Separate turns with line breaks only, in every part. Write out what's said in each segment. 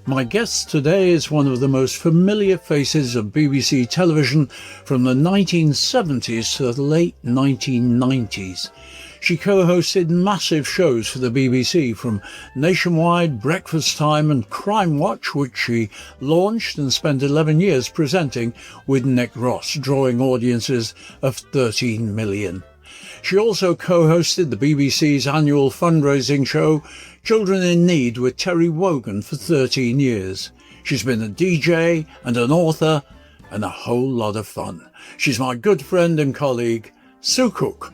My guest today is one of the most familiar faces of BBC television from the 1970s to the late 1990s. She co-hosted massive shows for the BBC, from Nationwide, Breakfast Time and Crimewatch, which she launched and spent 11 years presenting with Nick Ross, drawing audiences of 13 million. She also co-hosted the BBC's annual fundraising show, Children in Need, with Terry Wogan for 13 years. She's been a DJ and an author and a whole lot of fun. She's my good friend and colleague, Sue Cook.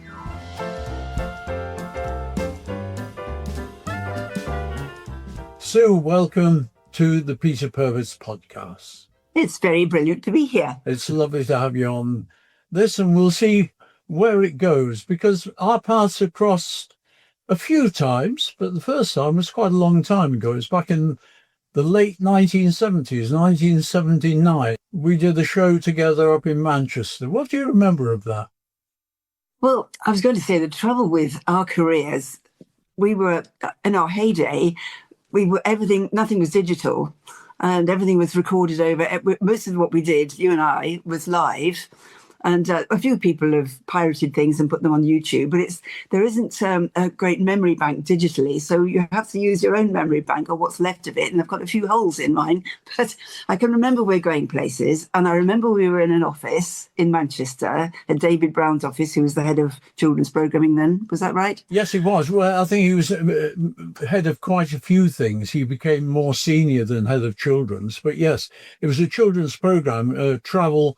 Sue, welcome to the Peter Purves podcast.
It's very brilliant to be here.
It's lovely to have you on this, and we'll see where it goes, because our paths have crossed a few times, but the first time was quite a long time ago. It was back in the late 1970s, 1979. We did a show together up in Manchester. What do you remember of that?
Well, I was going to say the trouble with our careers, we were in our heyday, nothing was digital and everything was recorded over. Most of what we did, you and I, was live. And a few people have pirated things and put them on YouTube, but there isn't a great memory bank digitally. So you have to use your own memory bank or what's left of it. And I've got a few holes in mine, but I can remember we're going places. And I remember we were in an office in Manchester, at David Brown's office, who was the head of children's programming then. Was that right?
Yes, he was. Well, I think he was head of quite a few things. He became more senior than head of children's. But yes, it was a children's program, travel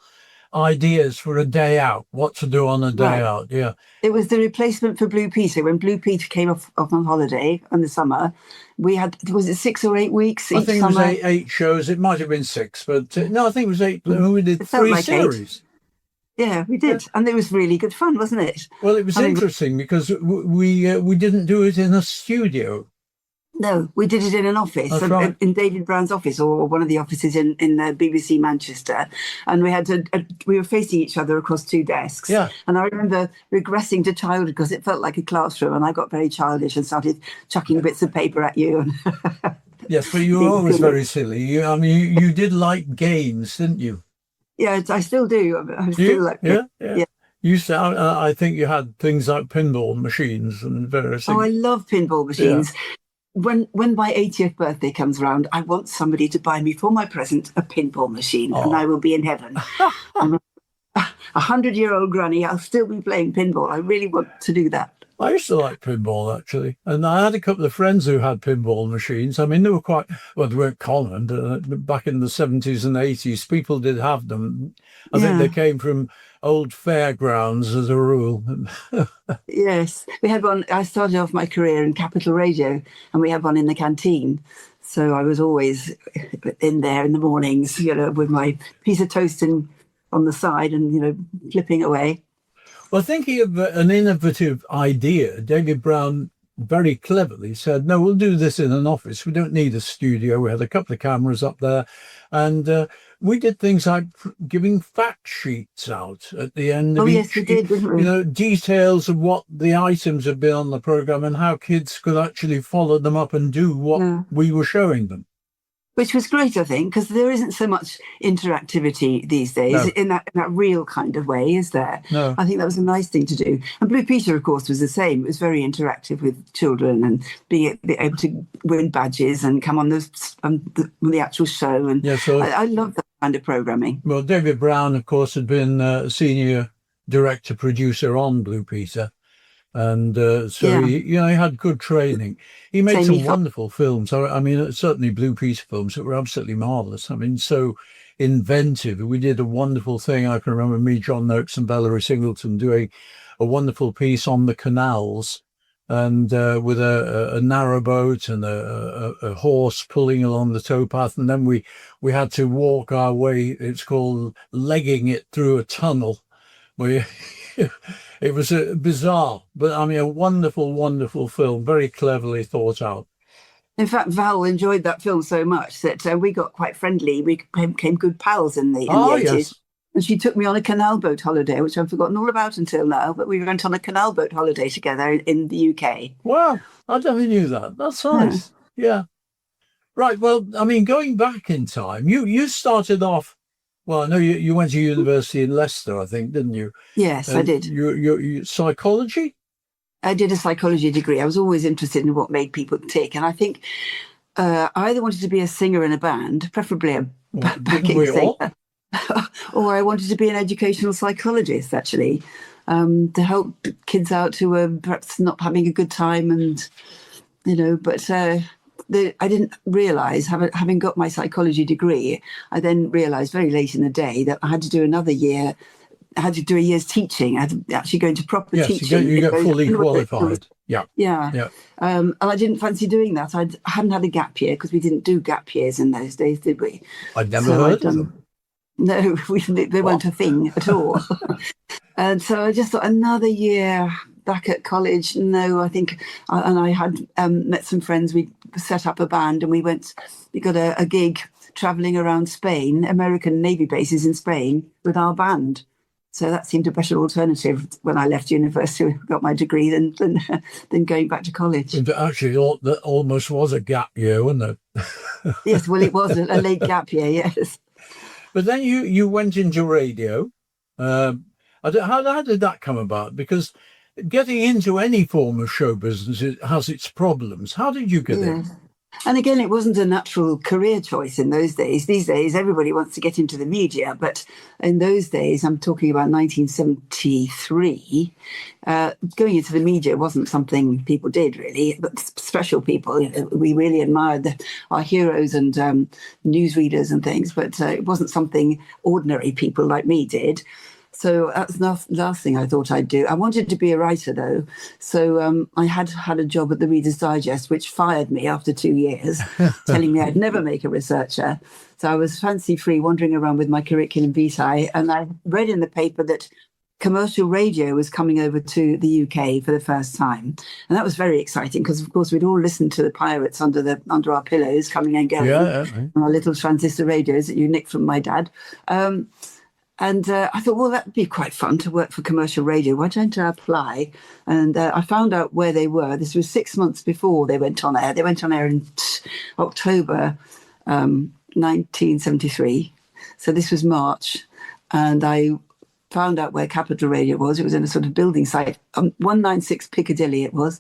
ideas for a day out, what to do on a day out. Yeah,
it was the replacement for Blue Peter. When Blue Peter came off on holiday in the summer, we had, was it 6 or 8 weeks each
I think
summer?
It was eight shows. It might have been 6, but no, I think it was 8. We did 3
like
series.
8. Yeah, we did, and it was really good fun, wasn't it?
Well, it was interesting because we didn't do it in a studio.
No, we did it in an office, in David Brown's office, or one of the offices in the BBC Manchester. And we were facing each other across 2 desks.
Yeah.
And I remember regressing to childhood because it felt like a classroom, and I got very childish and started chucking bits of paper at you.
Yes, but you were always very silly. You did like games, didn't you?
Yeah, I still do. I still like it.
Yeah. I think you had things like pinball machines and various things.
Oh, I love pinball machines. Yeah. When my 80th birthday comes around, I want somebody to buy me for my present a pinball machine, and I will be in heaven. I'm a 100-year-old granny. I'll still be playing pinball. I really want to do that.
I used to like pinball, actually. And I had a couple of friends who had pinball machines. I mean, they weren't common. Back in the 70s and 80s, people did have them. I think they came from old fairgrounds as a rule.
Yes. We had one. I started off my career in Capital Radio, and we had one in the canteen. So I was always in there in the mornings, with my piece of toast on the side and, flipping away.
Well, thinking of an innovative idea, David Brown very cleverly said, no, we'll do this in an office. We don't need a studio. We had a couple of cameras up there, and we did things like giving fact sheets out at the end of each.
Yes, we did, didn't we?
Details of what the items had been on the programme and how kids could actually follow them up and do what we were showing them.
Which was great, I think, because there isn't so much interactivity these days in that real kind of way, is there?
No.
I think that was a nice thing to do. And Blue Peter, of course, was the same. It was very interactive with children and being able to win badges and come on the actual show. And I love that kind of programming.
Well, David Brown, of course, had been senior director producer on Blue Peter. And he had good training. He made some wonderful films. I mean, certainly Blue Peter films that were absolutely marvellous. I mean, so inventive. We did a wonderful thing. I can remember me, John Noakes and Valerie Singleton doing a wonderful piece on the canals, and with a narrowboat and a horse pulling along the towpath. And then we had to walk our way. It's called legging it through a tunnel. It was bizarre, but I mean, a wonderful, wonderful film, very cleverly thought out.
In fact, Val enjoyed that film so much that we got quite friendly. We became good pals in the 80s. Yes. And she took me on a canal boat holiday, which I've forgotten all about until now. But we went on a canal boat holiday together in the UK.
Wow, I never knew that. That's nice. Yeah. Right. Well, I mean, going back in time, you started off. Well, I know you went to university in Leicester, I think, didn't you?
Yes, I did.
You psychology?
I did a psychology degree. I was always interested in what made people tick. And I think I either wanted to be a singer in a band, preferably a
Didn't
backing
we all?
singer, or I wanted to be an educational psychologist, actually, to help kids out who were perhaps not having a good time. And, but I didn't realise, having got my psychology degree, I then realised very late in the day that I had to do another year. I had to do a year's teaching. I had to actually go into proper
Yes,
teaching.
you get fully qualified. Yeah.
Yeah.
Yeah.
And I didn't fancy doing that. I hadn't had a gap year because we didn't do gap years in those days, did we?
I'd never heard of them.
No, they weren't a thing at all. And so I just thought another year back at college. No, I think, and I had met some friends. We set up a band and we got a gig traveling around Spain, American Navy bases in Spain with our band. So that seemed a better alternative when I left university, got my degree, than going back to college.
Actually, that almost was a gap year, wasn't it?
Yes, well, it was a late gap year, yes.
But then you went into radio. How did that come about? Because getting into any form of show business has its problems. How did you get in?
And again, it wasn't a natural career choice in those days. These days, everybody wants to get into the media. But in those days, I'm talking about 1973, going into the media wasn't something people did, really. But special people, we really admired our heroes and newsreaders and things. But it wasn't something ordinary people like me did. So that's the last thing I thought I'd do. I wanted to be a writer, though. So I had a job at the Reader's Digest, which fired me after 2 years, telling me I'd never make a researcher. So I was fancy-free, wandering around with my curriculum vitae. And I read in the paper that commercial radio was coming over to the UK for the first time. And that was very exciting because, of course, we'd all listened to the pirates under our pillows, coming and going, on our little transistor radios that you nicked from my dad. And I thought, well, that'd be quite fun to work for commercial radio. Why don't I apply? And I found out where they were. This was 6 months before they went on air. They went on air in October 1973. So this was March. And I found out where Capital Radio was. It was in a sort of building site, 196 Piccadilly it was.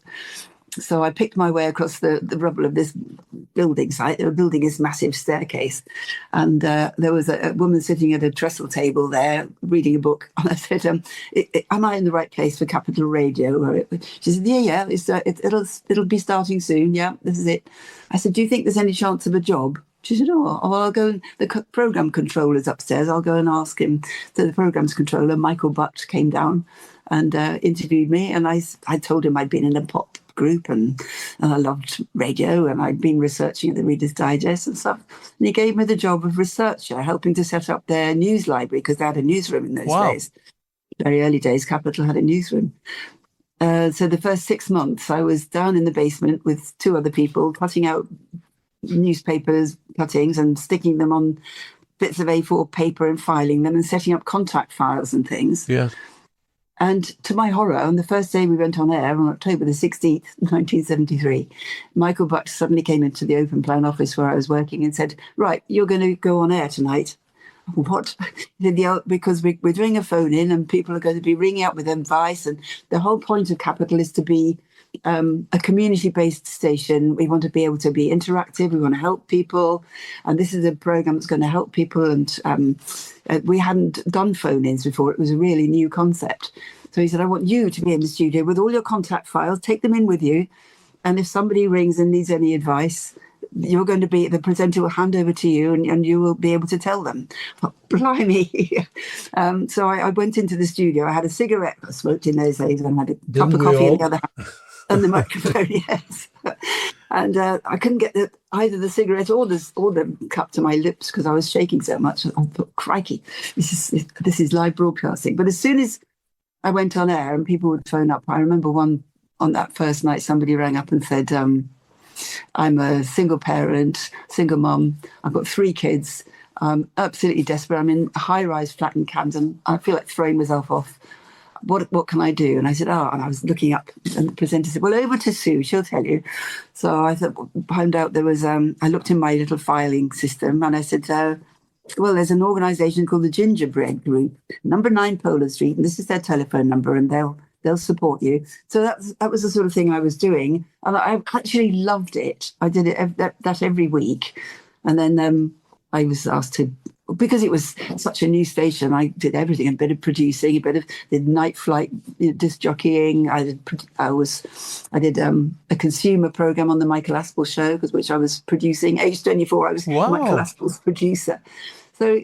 So I picked my way across the rubble of this building site. They were building this massive staircase. And there was a woman sitting at a trestle table there reading a book. And I said, am I in the right place for Capital Radio? She said, yeah, it'll be starting soon. Yeah, this is it. I said, do you think there's any chance of a job? She said, well, I'll go. The program controller's upstairs. I'll go and ask him. So the program's controller, Michael Butt, came down and interviewed me. And I told him I'd been in a pop group and I loved radio and I'd been researching at the Reader's Digest and stuff. And he gave me the job of researcher, helping to set up their news library because they had a newsroom in those days. Very early days, Capital had a newsroom. So the first 6 months I was down in the basement with 2 other people cutting out newspapers cuttings and sticking them on bits of A4 paper and filing them and setting up contact files and things.
Yeah.
And to my horror, on the first day we went on air, on October the 16th, 1973, Michael Butt suddenly came into the open plan office where I was working and said, right, you're going to go on air tonight. What? Because we're doing a phone in and people are going to be ringing up with advice. And the whole point of Capital is to be a community-based station. We want to be able to be interactive. We want to help people. And this is a program that's going to help people. And we hadn't done phone-ins before. It was a really new concept. So he said, I want you to be in the studio with all your contact files, take them in with you. And if somebody rings and needs any advice, you're going to be, the presenter will hand over to you and you will be able to tell them. Oh, blimey. So I went into the studio. I had a cigarette. I smoked in those days and I had a cup of coffee in the other hand. And the microphone, yes. And I couldn't get either the cigarette or the cup to my lips because I was shaking so much. I thought, crikey, this is live broadcasting. But as soon as I went on air and people would phone up, I remember on that first night, somebody rang up and said, I'm a single parent, single mum. I've got 3 kids. I'm absolutely desperate. I'm in a high-rise flat in Camden. I feel like throwing myself off. what can I do? And I said, and I was looking up, and the presenter said, well, over to Sue, she'll tell you. So I found out there was, I looked in my little filing system and I said, well, there's an organisation called the Gingerbread Group, number 9 Poland Street, and this is their telephone number, and they'll support you. So that was the sort of thing I was doing, and I actually loved it. I did it that every week, and then I was asked to, because it was such a new station, I did everything: a bit of producing, did night flight, disc jockeying. I did a consumer program on the Michael Aspel show, which I was producing. Age 24, I was Michael Aspel's producer. So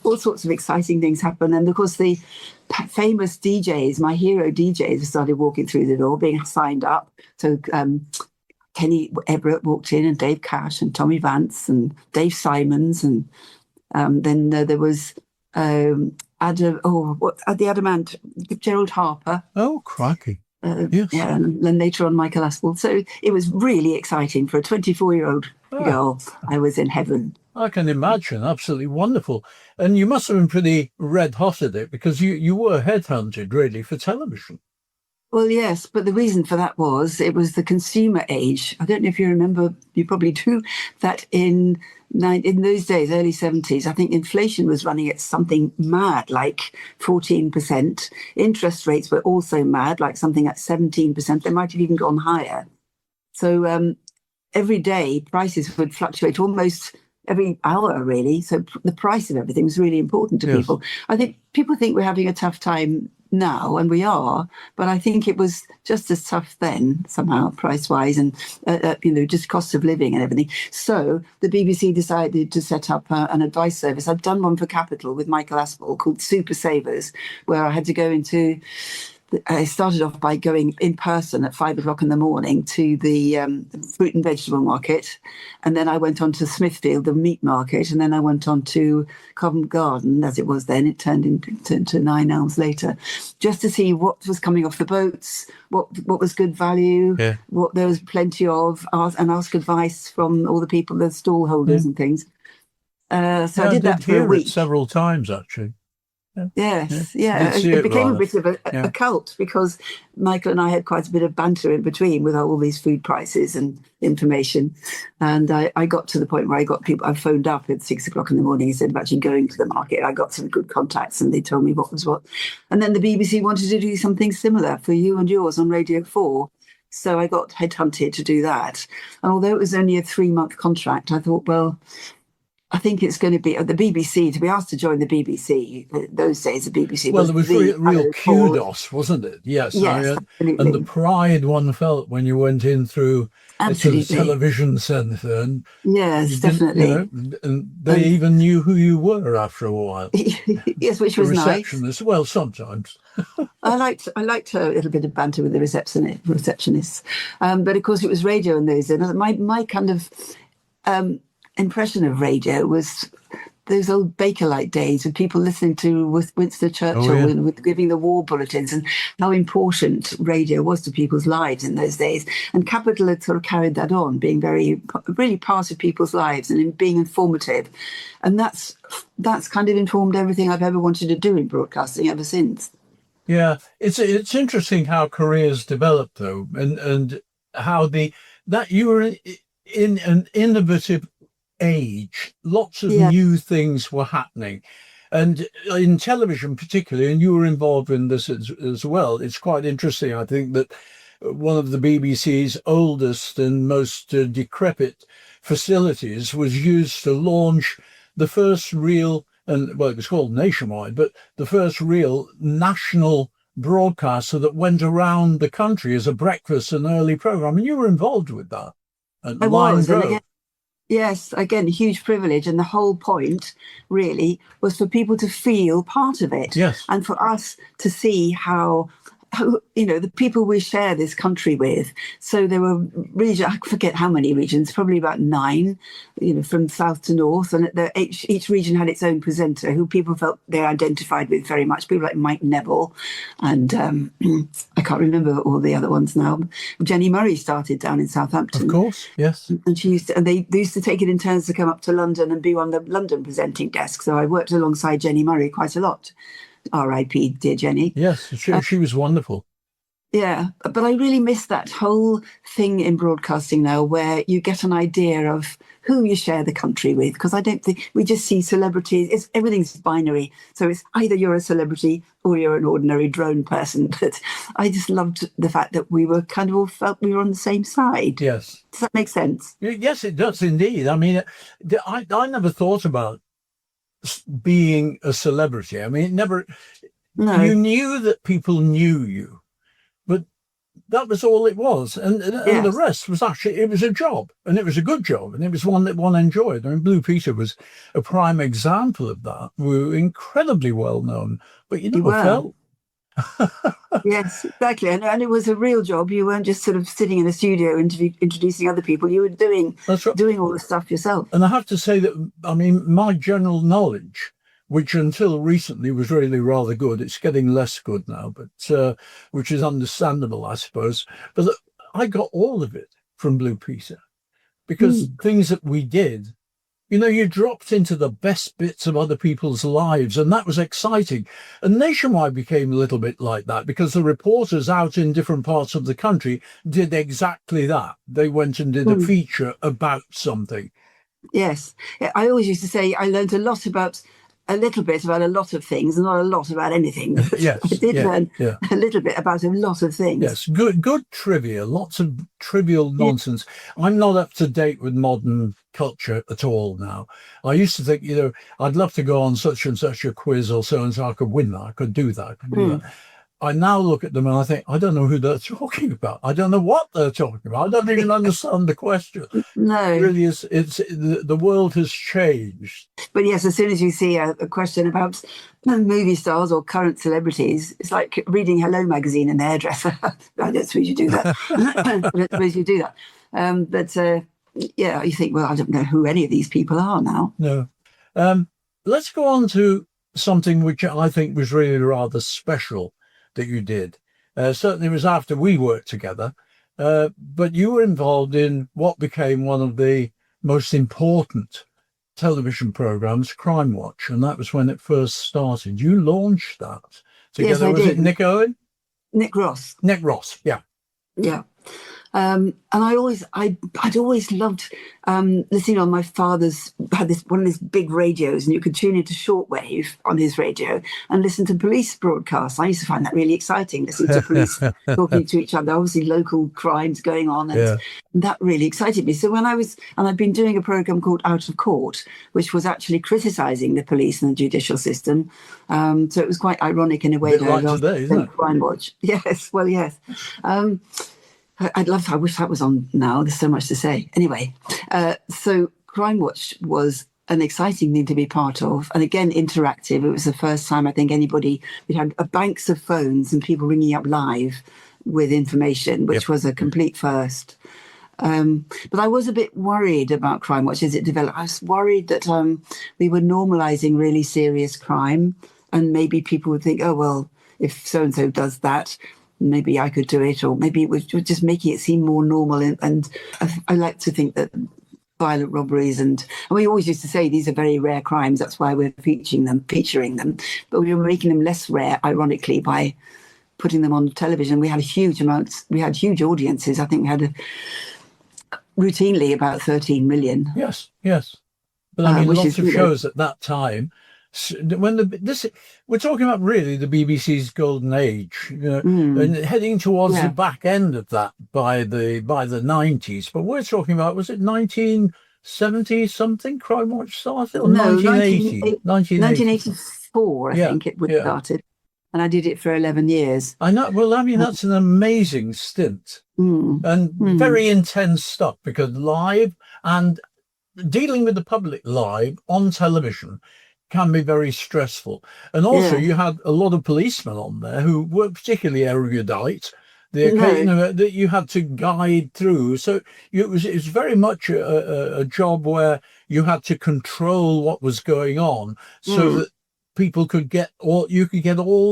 all sorts of exciting things happen. And of course, the famous DJs, my hero DJs, started walking through the door, being signed up. So Kenny Everett walked in, and Dave Cash, and Tommy Vance, and Dave Simons, and then there was the Adamant, Gerald Harper.
Oh, crikey.
Yes. Yeah, and then later on Michael Aspel. So it was really exciting for a 24-year-old girl. I was in heaven.
I can imagine. Absolutely wonderful. And you must have been pretty red hot at it, because you were headhunted really for television.
Well, yes, but the reason for that was it was the consumer age. I don't know if you remember, you probably do, that in those days, early 70s, I think inflation was running at something mad, like 14%. Interest rates were also mad, like something at 17%. They might have even gone higher. So every day prices would fluctuate almost every hour, really. So the price of everything was really important to people. I think people think we're having a tough time now, and we are, but I think it was just as tough then, somehow, price-wise, and just cost of living and everything. So the BBC decided to set up an advice service. I've done one for Capital with Michael Aspel called Super Savers, where I had to go into. I started off by going in person at 5 o'clock in the morning to the fruit and vegetable market. And then I went on to Smithfield, the meat market. And then I went on to Covent Garden, as it was then. It turned into Nine Elms later, just to see what was coming off the boats, what was good value, what there was plenty of, and ask advice from all the people, the stall holders and things. So I did that for a week.
Several times, actually.
Yes, it became a bit of a cult, because Michael and I had quite a bit of banter in between with all these food prices and information. And I got to the point where I phoned up at 6 o'clock in the morning instead of actually going to the market. I got some good contacts, and they told me what was what. And then the BBC wanted to do something similar for You and Yours on Radio 4. So I got headhunted to do that. And although it was only a 3-month contract, I thought, well, I think it's going to be the BBC, to be asked to join the BBC. Those days, the BBC
was real kudos, wasn't it? Yes, absolutely. And the pride one felt when you went in through a television centre. And
yes, definitely.
And they even knew who you were after a while.
Yes, which was
nice. Well, sometimes.
I liked a little bit of banter with the receptionists, but of course it was radio in those days. My kind of impression of radio was those old Bakelite days with people listening to Winston Churchill and with giving the war bulletins, and how important radio was to people's lives in those days. And Capital had sort of carried that on, being really part of people's lives and being informative. And that's kind of informed everything I've ever wanted to do in broadcasting ever since.
Yeah, it's interesting how careers develop, though, and how that you were in an innovative age. Lots of new things were happening, and in television particularly, and you were involved in this as well. It's quite interesting, I think, that one of the BBC's oldest and most decrepit facilities was used to launch the first real, and well, it was called Nationwide, but the first real national broadcaster that went around the country as a breakfast and early program, and you were involved with that.
I was. Yes, again, huge privilege. And the whole point really was for people to feel part of it.
Yes.
And for us to see how the people we share this country with. So there were regions, I forget how many regions, probably about 9, from south to north. And each region had its own presenter who people felt they identified with very much. People like Mike Neville and I can't remember all the other ones now. Jenny Murray started down in Southampton.
Of course, yes.
And they used to take it in turns to come up to London and be on the London presenting desk. So I worked alongside Jenny Murray quite a lot. R.I.P. dear Jenny.
Yes, she was wonderful.
Yeah, but I really miss that whole thing in broadcasting now where you get an idea of who you share the country with, because I don't think we just see celebrities. Everything's binary, so it's either you're a celebrity or you're an ordinary drone person. But I just loved the fact that we were kind of all felt we were on the same side.
Yes.
Does that make sense?
Yes, it does indeed. I mean, I never thought about being a celebrity. I mean, it never.
No.
You knew that people knew you, but that was all it was, and the rest was actually, it was a job, and it was a good job, and it was one that one enjoyed. I mean, Blue Peter was a prime example of that. We were incredibly well known, but you never felt.
Yes, exactly, and it was a real job. You weren't just sort of sitting in a studio introducing other people. You were doing all the stuff yourself.
And I have to say that, I mean, my general knowledge, which until recently was really rather good. It's getting less good now, but which is understandable, I suppose. But I got all of it from Blue Peter, because things that we did, you know, you dropped into the best bits of other people's lives, and that was exciting. And Nationwide became a little bit like that, because the reporters out in different parts of the country did exactly that. They went and did a feature about something.
Yes. I always used to say I learned a little bit about a lot of things, and not a lot about anything.
Yes,
I did learn a little bit about a lot of things.
Yes, good trivia, lots of trivial nonsense. I'm not up to date with modern culture at all now. I used to think, you know, I'd love to go on such and such a quiz or so and so. I could win that. I could do that. I now look at them and I think, I don't know who they're talking about. I don't know what they're talking about. I don't even understand the question.
No.
It really is. The world has changed.
But yes, as soon as you see a question about movie stars or current celebrities, it's like reading Hello magazine in the hairdresser. I don't suppose you do that. I don't suppose you do that. But you think, well, I don't know who any of these people are now.
No. Let's go on to something which I think was really rather special that you did. Certainly it was after we worked together, but you were involved in what became one of the most important television programs, Crimewatch, and that was when it first started. You launched that together.
Yes, I did.
It Nick Owen?
Nick Ross.
Nick Ross, yeah.
Yeah. And I'd always loved listening on. My father's had one of these big radios, and you could tune into shortwave on his radio and listen to police broadcasts. I used to find that really exciting, listening to police talking to each other, obviously local crimes going on, and that really excited me. So I'd been doing a program called Out of Court, which was actually criticising the police and the judicial system. So it was quite ironic in a way.
Like today, isn't it?
Crimewatch. Yes, well, yes. I wish that was on now. There's so much to say. Anyway, so Crimewatch was an exciting thing to be part of. And again, interactive. It was the first time I think we had banks of phones and people ringing up live with information, which was a complete first. But I was a bit worried about Crimewatch as it developed. I was worried that we were normalising really serious crime, and maybe people would think, oh, well, if so-and-so does that, maybe I could do it, or maybe it was just making it seem more normal. And I like to think that violent robberies, and we always used to say these are very rare crimes. That's why we're featuring them. But we were making them less rare, ironically, by putting them on television. We had huge audiences. I think we had routinely about 13 million.
Yes. But I mean, lots of shows at that time. When we're talking about really the BBC's golden age, you know, and heading towards the back end of that by the 90s. But we're talking about, was it 1970 something? Crimewatch started, or 1980?
1984, I think it started, and I did it for 11 years.
I know. Well, I mean, that's an amazing stint and very intense stuff, because live and dealing with the public live on television can be very stressful. And also you had a lot of policemen on there who were particularly erudite, that you had to guide through. So it was very much a job where you had to control what was going on, so that people could get all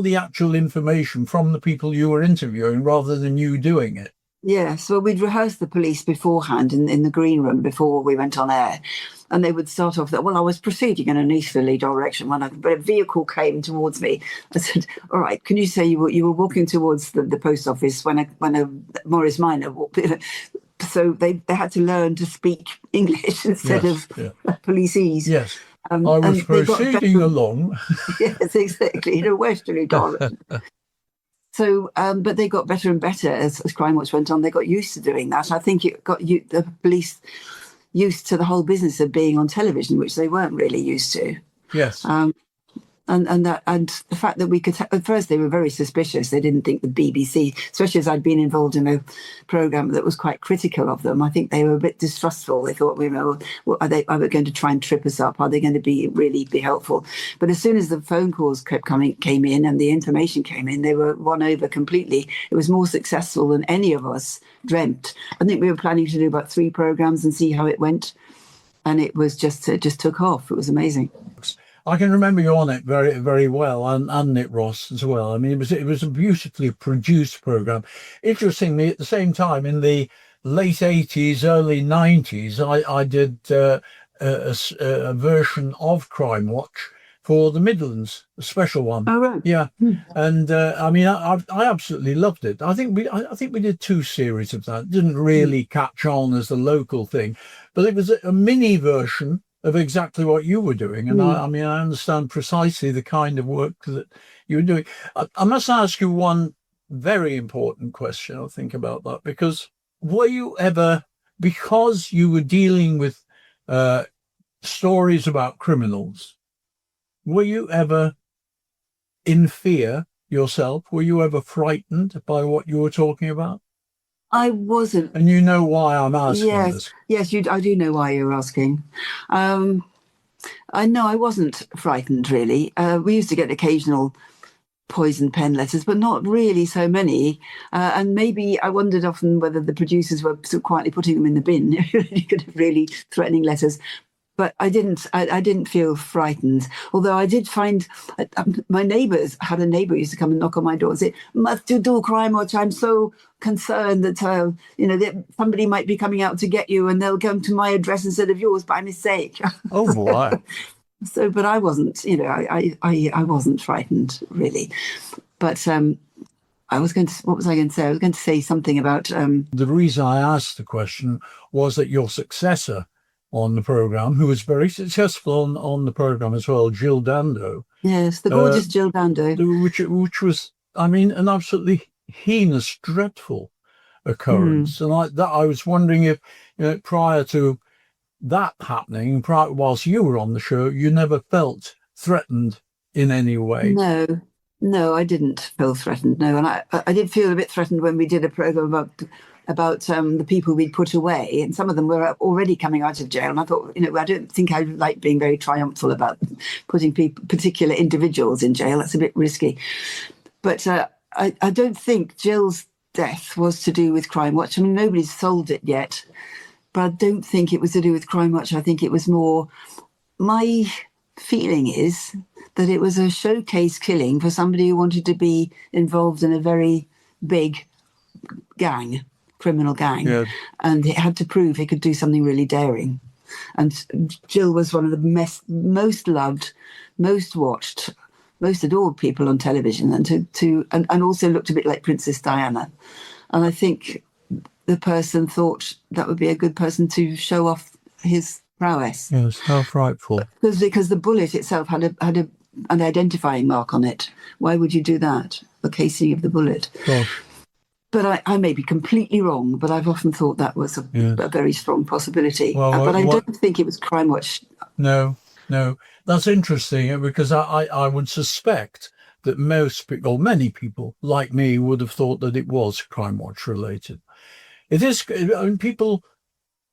the actual information from the people you were interviewing rather than you doing it.
Yes, well, we'd rehearsed the police beforehand in the green room before we went on air. And they would start off that, well, I was proceeding in an easterly direction when but a vehicle came towards me. I said, all right, can you say you were walking towards the post office when a Morris Minor walked in? So they had to learn to speak English instead
Yes,
of
yeah.
policeese.
Yes. I was
And they got
proceeding
better.
along.
Yes, exactly, in a westerly direction. So, but they got better and better as Crimewatch went on. They got used to doing that. I think it got the police used to the whole business of being on television, which they weren't really used to.
Yes.
And the fact that we could at first they were very suspicious. They didn't think the BBC, especially as I'd been involved in a program that was quite critical of them, I think they were a bit distrustful. They thought, well, are they going to try and trip us up? Are they going to really be helpful? But as soon as the phone calls came in and the information came in, they were won over completely. It was more successful than any of us dreamt. I think we were planning to do about 3 programs and see how it went, and it just took off. It was amazing.
I can remember you on it very, very well, and Nick Ross as well. I mean, it was a beautifully produced program. Interestingly, at the same time, in the late 80s, early 90s, I did a version of Crimewatch for the Midlands, a special one.
Oh, right.
Yeah, and I mean, I absolutely loved it. I think we did 2 series of that. It didn't really catch on as the local thing, but it was a mini version of exactly what you were doing. And I mean, I understand precisely the kind of work that you were doing. I must ask you one very important question, I think, about that, because were you ever, because you were dealing with stories about criminals, were you ever in fear yourself? Were you ever frightened by what you were talking about?
I wasn't.
And you know why I'm asking this.
Yes, I do know why you're asking. I know I wasn't frightened, really. We used to get occasional poison pen letters, but not really so many. And maybe I wondered often whether the producers were sort of quietly putting them in the bin. You could have really threatening letters. But I didn't feel frightened. Although I did find my neighbours had a neighbour who used to come and knock on my door and say, "Must you do Crimewatch? I'm so concerned that that somebody might be coming out to get you, and they'll come to my address instead of yours by mistake."
Oh boy!
So, but I wasn't. I wasn't frightened really. But I was going to. What was I going to say? I was going to say something about.
The reason I asked the question was that your successor on the program, who was very successful on the program as well, Jill Dando.
Yes, the gorgeous Jill Dando.
Which was, I mean, an absolutely heinous, dreadful occurrence. And I was wondering if, prior to that happening, whilst you were on the show, you never felt threatened in any way.
No, I didn't feel threatened. No, and I did feel a bit threatened when we did a program about the people we'd put away, and some of them were already coming out of jail. And I thought, I don't think I like being very triumphal about putting particular individuals in jail. That's a bit risky. But I don't think Jill's death was to do with Crimewatch. I mean, nobody's solved it yet, but I don't think it was to do with Crimewatch. I think it was more, my feeling is that it was a showcase killing for somebody who wanted to be involved in a very big criminal gang, and he had to prove he could do something really daring. And Jill was one of the most loved, most watched, most adored people on television, and also looked a bit like Princess Diana. And I think the person thought that would be a good person to show off his prowess.
Yes, how frightful!
Because the bullet itself had an identifying mark on it. Why would you do that? The casing of the bullet.
Gosh.
But I may be completely wrong, but I've often thought that was a very strong possibility. But I don't think it was Crimewatch.
No. That's interesting, because I would suspect that many people like me would have thought that it was Crimewatch related. It is. I mean, people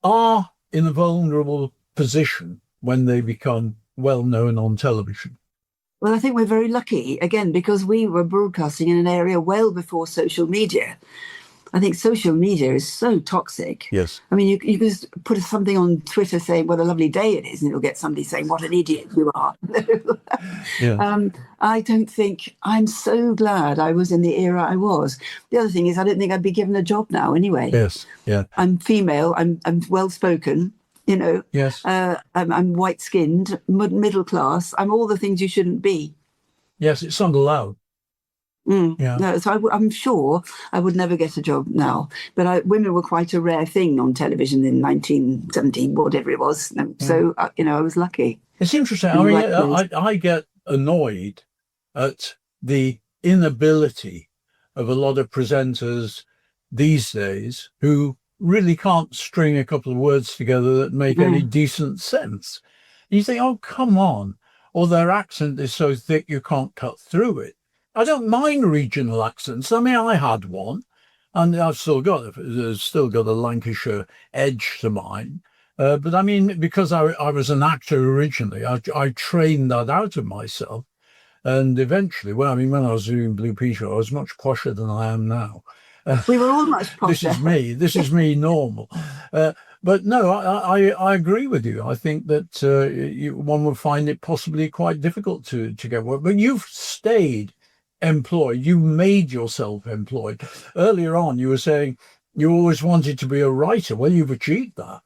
are in a vulnerable position when they become well known on television.
Well, I think we're very lucky, again, because we were broadcasting in an area well before social media. I think social media is so toxic.
Yes.
I mean, you can just put something on Twitter saying what a lovely day it is, and it'll get somebody saying what an idiot you are.
Yeah.
I don't think, I'm so glad I was in the era I was. The other thing is, I don't think I'd be given a job now anyway.
Yes. Yeah.
I'm female, I'm well spoken, you know,
Yes.
I'm white skinned, middle class. I'm all the things you shouldn't be.
Yes. It's not allowed. Yeah.
No, so I'm sure I would never get a job now. But women were quite a rare thing on television in 1917, whatever it was. So, you know, I was lucky.
It's interesting. I mean, I get annoyed at the inability of a lot of presenters these days who really can't string a couple of words together that make any decent sense. And you think, oh, come on. Or their accent is so thick you can't cut through it. I don't mind regional accents. I mean, I had one, and I've still got a Lancashire edge to mine. But I mean, because I was an actor originally, I trained that out of myself. And eventually, when I was doing Blue Peter, I was much posher than I am now.
We were all much posher.
This is me normal. But no, I agree with you. I think that one would find it possibly quite difficult to get work. But you've stayed employed. You made yourself employed. Earlier on, you were saying you always wanted to be a writer. Well, you've achieved that.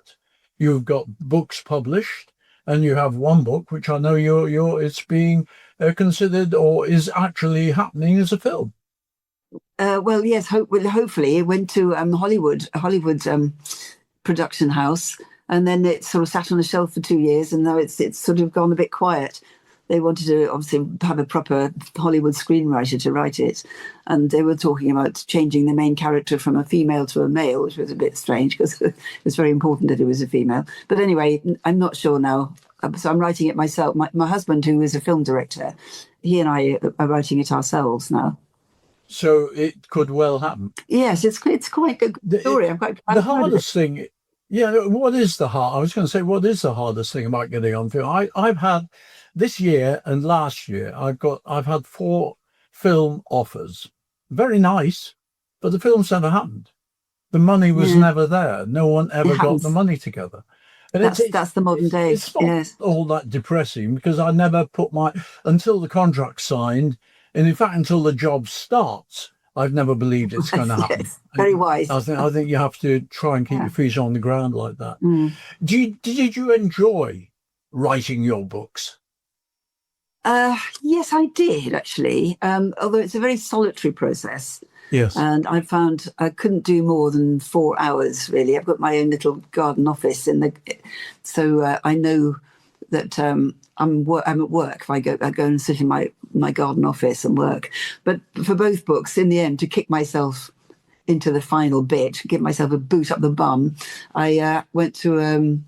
You've got books published, and you have one book, which I know it's being considered or is actually happening as a film.
Well, yes. Hopefully, it went to Hollywood production house, and then it sort of sat on a shelf for 2 years, and now it's sort of gone a bit quiet. They wanted to obviously have a proper Hollywood screenwriter to write it. And they were talking about changing the main character from a female to a male, which was a bit strange because it was very important that it was a female. But anyway, I'm not sure now. So I'm writing it myself. My husband, who is a film director, he and I are writing it ourselves now.
So it could well happen.
Yes, it's quite a good story. I'm quite proud.
The hardest thing, what is the hard? I was going to say, what is the hardest thing about getting on film? I've had this year and last year, I've had 4 film offers. Very nice, but the films never happened. The money was never there. No one ever got the money together. And
that's the modern day.
It's not all that depressing because I never put until the contract's signed, and in fact, until the job starts, I've never believed it's going to happen.
Yes, very wise.
I think you have to try and keep your feet on the ground like that. Did you enjoy writing your books?
Yes, I did actually. Although it's a very solitary process.
Yes.
And I found I couldn't do more than 4 hours really. I've got my own little garden office so I know that I'm at work if I go and sit in my garden office and work. But for both books, in the end, to kick myself into the final bit, give myself a boot up the bum, I went to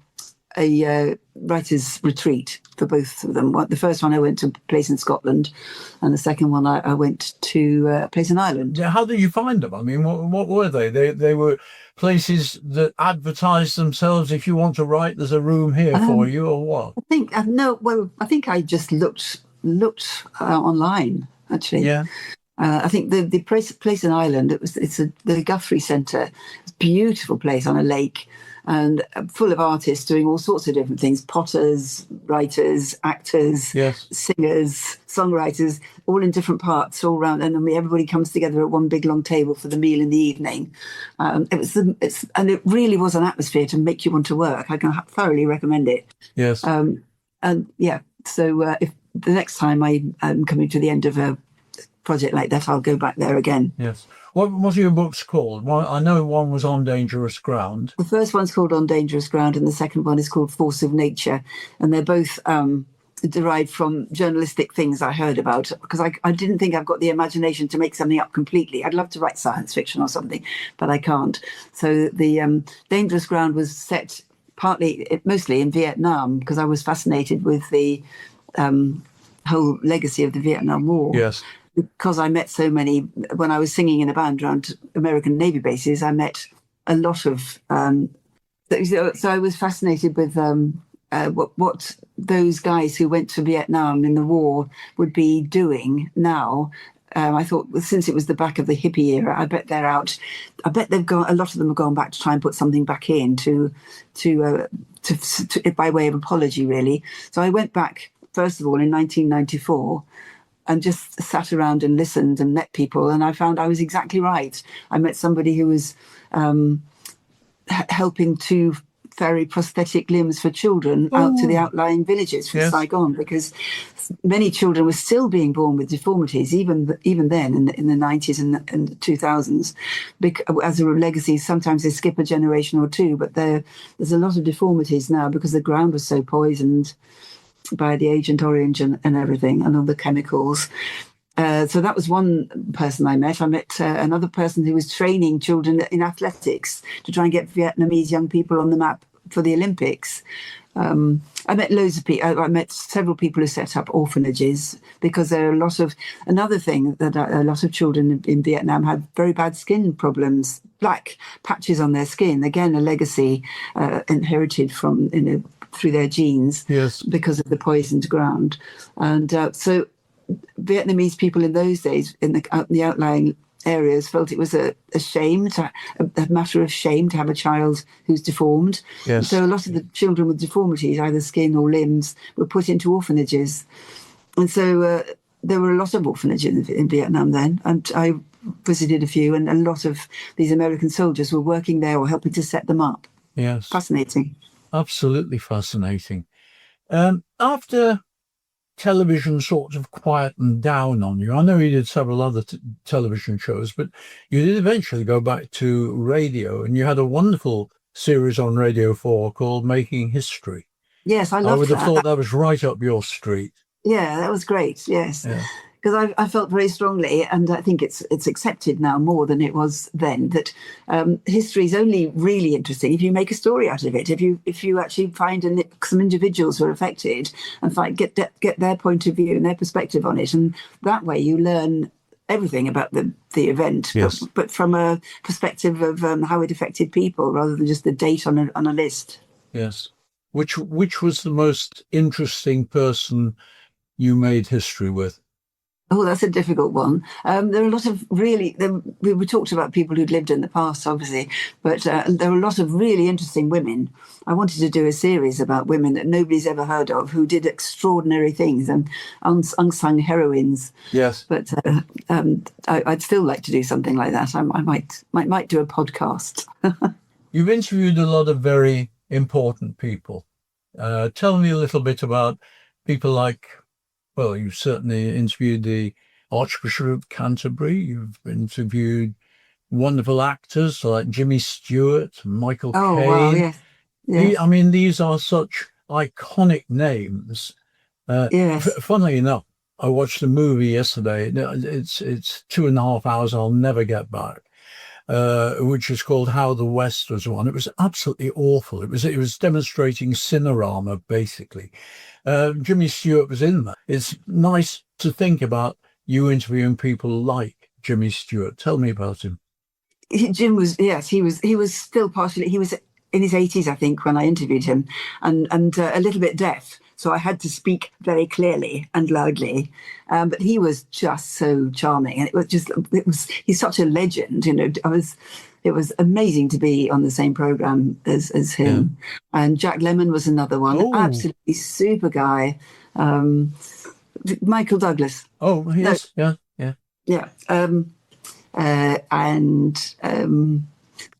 a writer's retreat for both of them. The first one I went to a place in Scotland, and the second one I went to a place in Ireland.
How did you find them? I mean, what were they? They were places that advertised themselves. If you want to write, there's a room here for you, or what?
I think I think I just looked online actually.
Yeah.
I think the place in Ireland, it's the Guthrie Centre. It's a beautiful place on a lake and full of artists doing all sorts of different things: potters, writers, actors, singers, songwriters, all in different parts, all around. And then everybody comes together at one big long table for the meal in the evening. And it really was an atmosphere to make you want to work. I can thoroughly recommend it.
Yes.
So if the next time I'm coming to the end of a project like that, I'll go back there again.
Yes. What are your books called? Well, I know one was On Dangerous Ground.
The first one's called On Dangerous Ground, and the second one is called Force of Nature. And they're both derived from journalistic things I heard about, because I didn't think I've got the imagination to make something up completely. I'd love to write science fiction or something, but I can't. So the Dangerous Ground was set mostly in Vietnam, because I was fascinated with the whole legacy of the Vietnam War.
Yes.
Because I met so many, when I was singing in a band around American Navy bases, I met a lot of, so I was fascinated with what those guys who went to Vietnam in the war would be doing now, I thought, well, since it was the back of the hippie era, I bet they're out. I bet they've gone. A lot of them have gone back to try and put something back in to by way of apology, really. So I went back first of all in 1994 and just sat around and listened and met people, and I found I was exactly right. I met somebody who was helping to ferry prosthetic limbs for children out to the outlying villages from Saigon, because many children were still being born with deformities, even then in the 90s and 2000s. As a legacy, sometimes they skip a generation or two, but there's a lot of deformities now because the ground was so poisoned by the Agent Orange and everything, and all the chemicals. So that was one person I met. I met another person who was training children in athletics to try and get Vietnamese young people on the map for the Olympics. I met loads of people. I met several people who set up orphanages, because there are another thing that a lot of children in Vietnam had very bad skin problems, black patches on their skin. Again, a legacy inherited from, through their genes, because of the poisoned ground. And so Vietnamese people in those days in the outlying areas felt it was a matter of shame to have a child who's deformed. So a lot of the children with deformities, either skin or limbs, were put into orphanages. And so there were a lot of orphanages in Vietnam then, and I visited a few, and a lot of these American soldiers were working there or helping to set them up. Fascinating.
Absolutely fascinating. After television sort of quietened down on you, I know you did several other television shows, but you did eventually go back to radio, and you had a wonderful series on Radio 4 called Making History.
Yes, I loved that.
I would have thought that was right up your street.
Yeah, that was great, yes. Because I felt very strongly, and I think it's accepted now more than it was then, that history is only really interesting if you make a story out of it. If you actually find some individuals who are affected and get their point of view and their perspective on it, and that way you learn everything about the event, but from a perspective of how it affected people rather than just the date on a list.
Yes. Which was the most interesting person you made history with?
Oh, that's a difficult one. There are a lot of we talked about people who'd lived in the past, obviously, but there were a lot of really interesting women. I wanted to do a series about women that nobody's ever heard of, who did extraordinary things and unsung heroines.
Yes.
But I'd still like to do something like that. I might do a podcast.
You've interviewed a lot of very important people. Tell me a little bit about people like, well, you've certainly interviewed the Archbishop of Canterbury. You've interviewed wonderful actors like Jimmy Stewart, Michael Caine.
Wow, yes.
I mean, these are such iconic names. Funnily enough, I watched a movie yesterday. It's 2.5 hours I'll never get back, which is called How the West Was Won. It was absolutely awful. It was demonstrating Cinerama, basically. Jimmy Stewart was in there. It's nice to think about you interviewing people like Jimmy Stewart. Tell me about him.
Jim was, he was still partially, he was in his 80s, I think, when I interviewed him, and a little bit deaf. So I had to speak very clearly and loudly. But he was just so charming. And he's such a legend, it was amazing to be on the same program as him. Yeah. And Jack Lemmon was another one. Absolutely super guy. Michael Douglas.
Oh, yes. No. Yeah.
Yeah.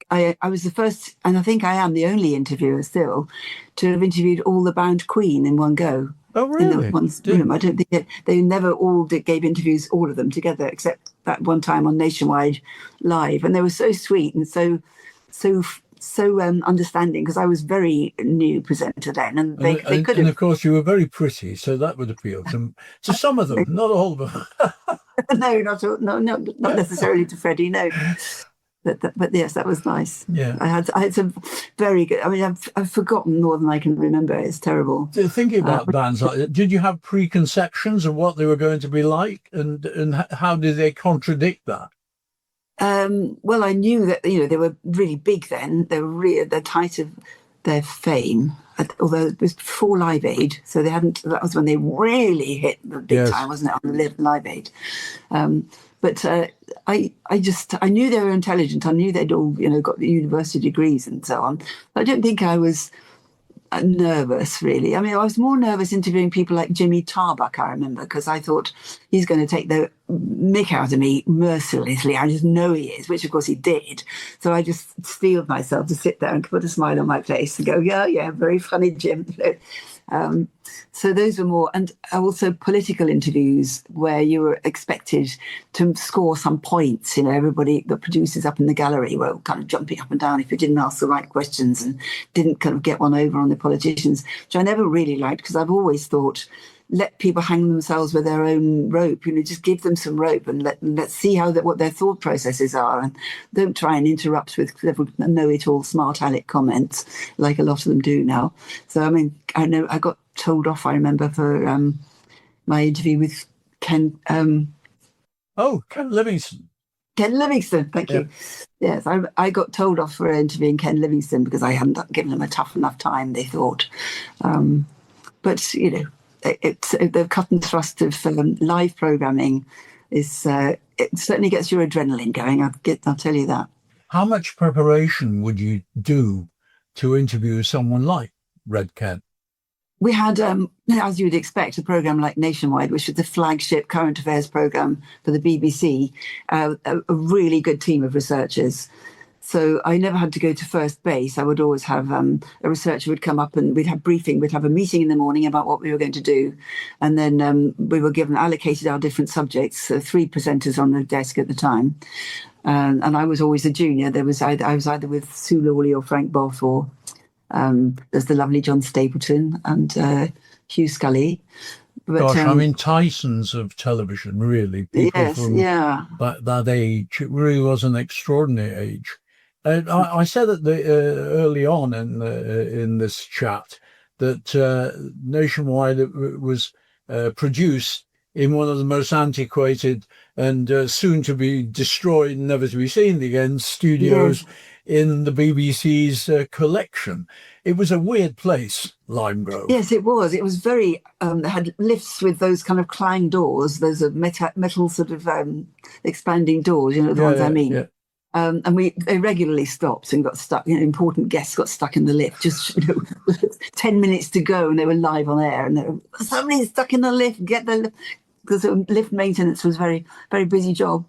I was the first, and I think I am the only interviewer still, to have interviewed all the bound Queen in one go.
Oh, really?
In the one room. I don't think they never all gave interviews, all of them together, except that one time on Nationwide Live. And they were so sweet and so understanding, because I was very new presenter then, and they could have.
And of course, you were very pretty, so that would appeal to some of them, not all of them.
No, not necessarily to Freddie. No. But yes, that was nice.
Yeah,
I had some very good. I mean, I've forgotten more than I can remember. It's terrible.
Thinking about bands, did you have preconceptions of what they were going to be like, and how did they contradict that?
Well, I knew that they were really big then. They were the height of their fame. Although it was before Live Aid, so they hadn't. That was when they really hit the big time, wasn't it? On the Live Aid. But I knew they were intelligent. I knew they'd all, got the university degrees and so on. I don't think I was nervous, really. I mean, I was more nervous interviewing people like Jimmy Tarbuck, I remember, because I thought he's going to take the mick out of me mercilessly. I just know he is, which of course he did. So I just steeled myself to sit there and put a smile on my face and go, yeah, very funny, Jim. So those were more, and also political interviews where you were expected to score some points. Everybody, the producers up in the gallery were kind of jumping up and down if you didn't ask the right questions and didn't kind of get one over on the politicians, which I never really liked, because I've always thought, let people hang themselves with their own rope. Just give them some rope and let's see what their thought processes are, and don't try and interrupt with clever, know-it-all, smart aleck comments like a lot of them do now. So I mean, I know I got told off, I remember, for my interview with Ken. Ken
Livingstone.
Ken Livingstone, thank you. Yes, I got told off for interviewing Ken Livingstone because I hadn't given him a tough enough time, they thought. But it's the cut and thrust of live programming is it certainly gets your adrenaline going. I'll tell you that.
How much preparation would you do to interview someone like Red Ken?
We had, as you would expect, a program like Nationwide, which was the flagship current affairs program for the BBC, a really good team of researchers. So I never had to go to first base. I would always have a researcher would come up and we'd have briefing. We'd have a meeting in the morning about what we were going to do. And then we were allocated our different subjects, 3 presenters on the desk at the time. And I was always a junior. I was either with Sue Lawley or Frank Boff, or there's the lovely John Stapleton and Hugh Scully. But,
gosh, I mean, titans of television, really. People from that age. It really was an extraordinary age. I said at the early on in this chat that Nationwide was produced in one of the most antiquated and soon to be destroyed, never to be seen again, studios in the BBC's collection. It was a weird place, Lime Grove.
Yes, it was. It was very, it had lifts with those kind of clang doors, those metal sort of expanding doors, the ones I mean. Yeah. And they regularly stopped and got stuck. Important guests got stuck in the lift. Just 10 minutes to go, and they were live on air. And somebody's stuck in the lift. Get the lift, because lift maintenance was very, very busy job.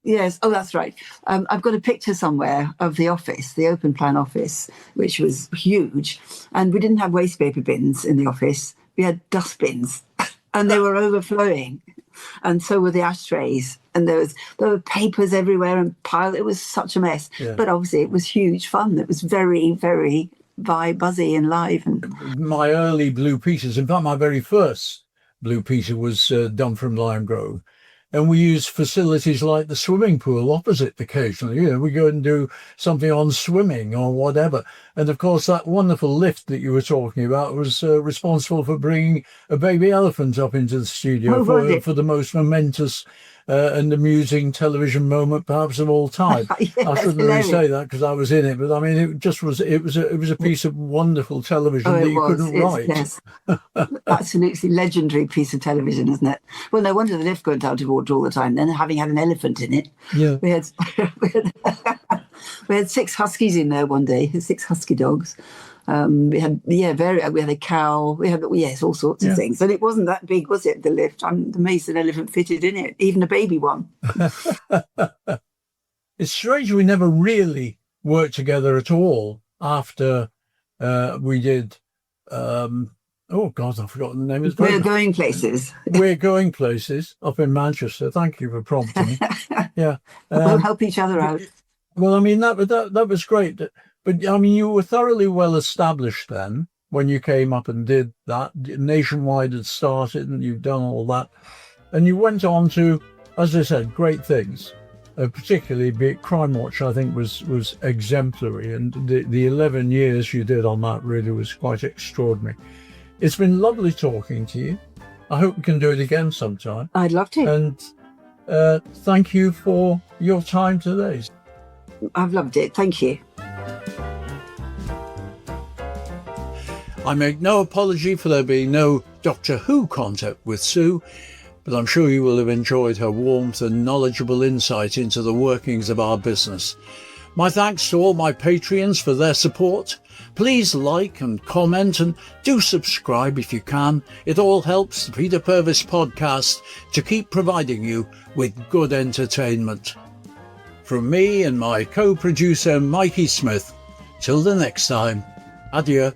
Yes. Oh, that's right. I've got a picture somewhere of the office, the open plan office, which was huge, and we didn't have waste paper bins in the office. We had dustbins, and they were overflowing. And so were the ashtrays, and there were papers everywhere and piled. It was such a mess, but obviously it was huge fun. It was very, very buzzy and live. And
my early Blue Peters, in fact, my very first Blue Peter was done from Lime Grove, and we used facilities like the swimming pool opposite occasionally. We go and do something on swimming or whatever. And of course, that wonderful lift that you were talking about was responsible for bringing a baby elephant up into the studio for the most momentous and amusing television moment perhaps of all time.
Yes,
I shouldn't really say that because I was in it, but I mean, it was a piece of wonderful television that you couldn't write.
Yes. Absolutely legendary piece of television, isn't it? Well, no wonder the lift went out of order all the time then, having had an elephant in it.
Yeah.
We had 6 huskies in there one day, 6 husky dogs. We had we had a cow. We had all sorts of things, and it wasn't that big, was it? The lift. I'm amazed an elephant fitted in it, even a baby one.
It's strange we never really worked together at all after we did. Oh God, I've forgotten the name of the program.
We're Going Places.
We're Going Places up in Manchester. Thank you for prompting me. Yeah,
we'll help each other out.
Well, I mean that was great. But, I mean, you were thoroughly well established then when you came up and did that. Nationwide had started and you've done all that. And you went on to, as I said, great things, particularly be it Crimewatch, I think, was exemplary. And the 11 years you did on that really was quite extraordinary. It's been lovely talking to you. I hope we can do it again sometime.
I'd love to.
And thank you for your time today.
I've loved it. Thank you.
I make no apology for there being no Doctor Who contact with Sue, but I'm sure you will have enjoyed her warmth and knowledgeable insight into the workings of our business. My thanks to all my Patreons for their support. Please like and comment, and do subscribe if you can. It all helps the Peter Purves podcast to keep providing you with good entertainment. From me and my co-producer Mikey Smith, till the next time, adieu.